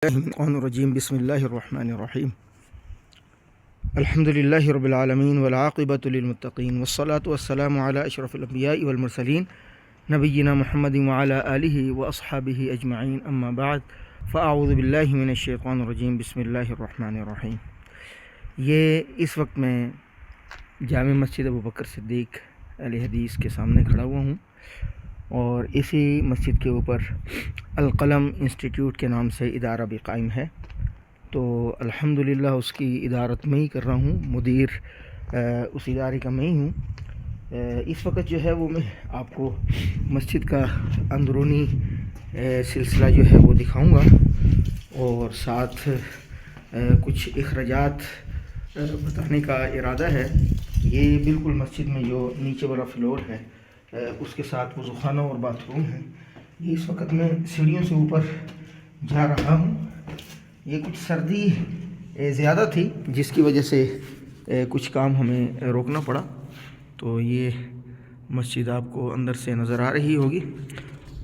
الرجیم بسم اللہ الرحمن الرحیم الحمد للہ رب العالمین والعاقبۃ للمتقین والصلاة والسلام علی اشرف الانبیاء والمرسلین نبینا محمد وعلی آلہ واصحابہ اجمعین اما بعد فاعوذ باللہ من الشیطان الرجیم بسم اللہ الرحمن الرحیم۔ یہ اس وقت میں جامع مسجد ابوبکر صدیق اہل حدیث کے سامنے کھڑا ہوا ہوں اور اسی مسجد کے اوپر القلم انسٹیٹیوٹ کے نام سے ادارہ بھی قائم ہے، تو الحمدللہ اس کی ادارت میں ہی کر رہا ہوں، مدیر اس ادارے کا میں ہی ہوں۔ اس وقت جو ہے وہ میں آپ کو مسجد کا اندرونی سلسلہ جو ہے وہ دکھاؤں گا اور ساتھ کچھ اخراجات بتانے کا ارادہ ہے۔ یہ بالکل مسجد میں جو نیچے والا فلور ہے اس کے ساتھ وضو خانہ اور باتھ روم ہے۔ یہ اس وقت میں سیڑھیوں سے اوپر جا رہا ہوں۔ یہ کچھ سردی زیادہ تھی جس کی وجہ سے کچھ کام ہمیں روکنا پڑا، تو یہ مسجد آپ کو اندر سے نظر آ رہی ہوگی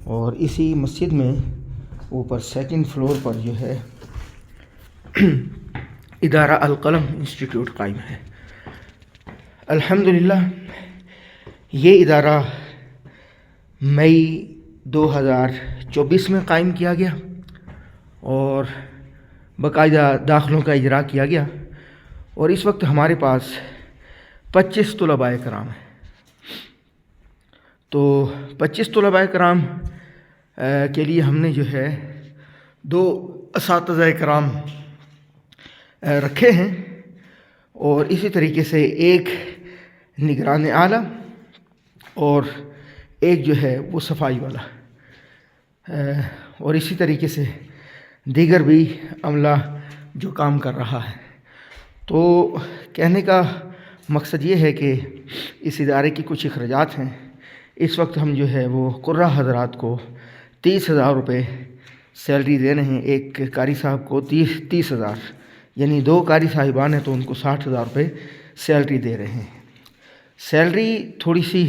اور اسی مسجد میں اوپر سیکنڈ فلور پر جو ہے ادارہ القلم انسٹیٹیوٹ قائم ہے۔ الحمدللہ یہ ادارہ مئی 2024 میں قائم کیا گیا اور باقاعدہ داخلوں کا اجراء کیا گیا، اور اس وقت ہمارے پاس 25 طلباء کرام ہیں۔ تو 25 طلباء کرام کے لیے ہم نے جو ہے 2 اساتذہ کرام رکھے ہیں اور اسی طریقے سے ایک نگران اعلیٰ اور ایک جو ہے وہ صفائی والا، اور اسی طریقے سے دیگر بھی عملہ جو کام کر رہا ہے۔ تو کہنے کا مقصد یہ ہے کہ اس ادارے کی کچھ اخراجات ہیں۔ اس وقت ہم جو ہے وہ قرہ حضرات کو 30,000 روپے سیلری دے رہے ہیں۔ ایک قاری صاحب کو 30,000، یعنی 2 قاری صاحبان ہیں تو ان کو 60,000 روپے سیلری دے رہے ہیں۔ سیلری تھوڑی سی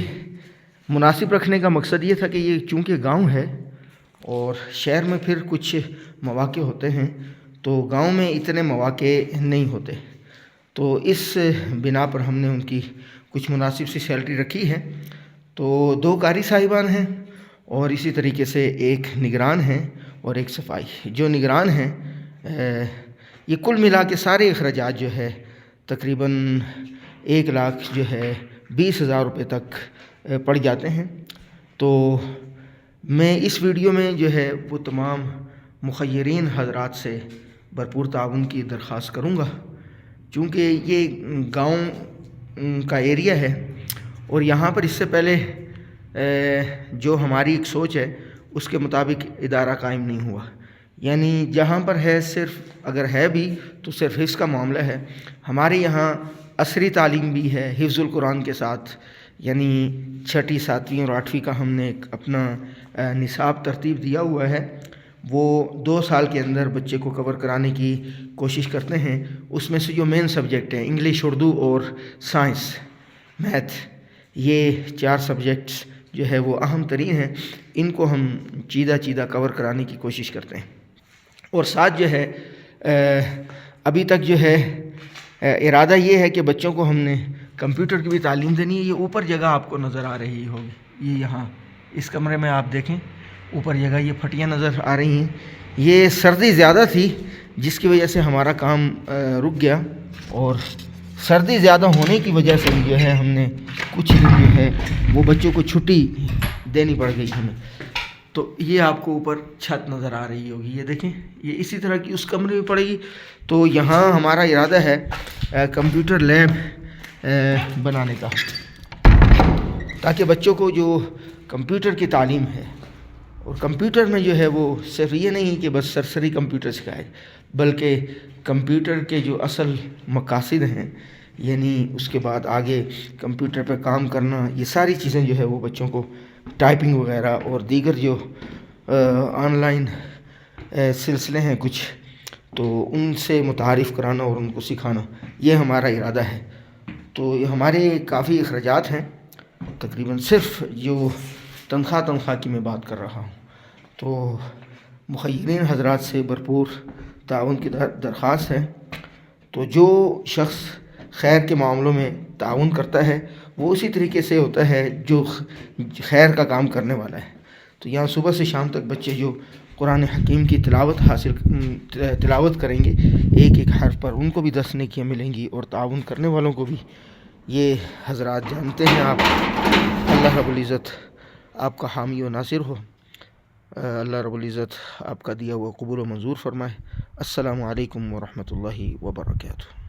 مناسب رکھنے کا مقصد یہ تھا کہ یہ چونکہ گاؤں ہے اور شہر میں پھر کچھ مواقع ہوتے ہیں، تو گاؤں میں اتنے مواقع نہیں ہوتے، تو اس بنا پر ہم نے ان کی کچھ مناسب سی سیلری رکھی ہے۔ تو 2 قاری صاحبان ہیں اور اسی طریقے سے ایک نگران ہیں اور ایک صفائی۔ جو نگران ہیں یہ کل ملا کے سارے اخراجات جو ہے تقریباً 1,20,000 روپے تک پڑ جاتے ہیں۔ تو میں اس ویڈیو میں جو ہے وہ تمام مخیرین حضرات سے بھرپور تعاون کی درخواست کروں گا، چونکہ یہ گاؤں کا ایریا ہے اور یہاں پر اس سے پہلے جو ہماری ایک سوچ ہے اس کے مطابق ادارہ قائم نہیں ہوا، یعنی جہاں پر ہے صرف اگر ہے بھی تو صرف حفظ کا معاملہ ہے۔ ہمارے یہاں عصری تعلیم بھی ہے حفظ القرآن کے ساتھ، یعنی 6ٹھی 7ویں اور 8ویں کا ہم نے ایک اپنا نصاب ترتیب دیا ہوا ہے، وہ 2 سال کے اندر بچے کو کور کرانے کی کوشش کرتے ہیں۔ اس میں سے جو مین سبجیکٹ ہیں انگلش، اردو اور سائنس، میتھ، یہ 4 سبجیکٹس جو ہے وہ اہم ترین ہیں، ان کو ہم چیدہ کور کرانے کی کوشش کرتے ہیں۔ اور ساتھ جو ہے ابھی تک جو ہے ارادہ یہ ہے کہ بچوں کو ہم نے کمپیوٹر کی بھی تعلیم دینی ہے۔ یہ اوپر جگہ آپ کو نظر آ رہی ہوگی، یہ یہاں اس کمرے میں آپ دیکھیں اوپر جگہ یہ پھٹیاں نظر آ رہی ہیں۔ یہ سردی زیادہ تھی جس کی وجہ سے ہمارا کام رک گیا، اور سردی زیادہ ہونے کی وجہ سے جو ہے ہم نے کچھ دن جو ہے وہ بچوں کو چھٹی دینی پڑ گئی ہمیں۔ تو یہ آپ کو اوپر چھت نظر آ رہی ہوگی، یہ دیکھیں یہ اسی طرح کی اس کمرے میں پڑے گی۔ تو یہاں ہمارا ارادہ ہے کمپیوٹر لیب بنانے کا، تاکہ بچوں کو جو کمپیوٹر کی تعلیم ہے، اور کمپیوٹر میں جو ہے وہ صرف یہ نہیں کہ بس سرسری کمپیوٹر سکھائے، بلکہ کمپیوٹر کے جو اصل مقاصد ہیں، یعنی اس کے بعد آگے کمپیوٹر پہ کام کرنا، یہ ساری چیزیں جو ہے وہ بچوں کو ٹائپنگ وغیرہ اور دیگر جو آن لائن سلسلے ہیں کچھ، تو ان سے متعارف کرانا اور ان کو سکھانا، یہ ہمارا ارادہ ہے۔ تو یہ ہمارے کافی اخراجات ہیں، تقریباً صرف جو تنخواہ کی میں بات کر رہا ہوں۔ تو مخیرین حضرات سے بھرپور تعاون کی درخواست ہے۔ تو جو شخص خیر کے معاملوں میں تعاون کرتا ہے وہ اسی طریقے سے ہوتا ہے جو خیر کا کام کرنے والا ہے۔ تو یہاں صبح سے شام تک بچے جو قرآن حکیم کی تلاوت کریں گے ایک ایک حرف پر، ان کو بھی 10 نیکیاں ملیں گی، اور تعاون کرنے والوں کو بھی۔ یہ حضرات جانتے ہیں آپ، اللہ رب العزت آپ کا حامی و ناصر ہو، اللہ رب العزت آپ کا دیا ہوا قبول و منظور فرمائے۔ السلام علیکم ورحمۃ اللہ وبرکاتہ۔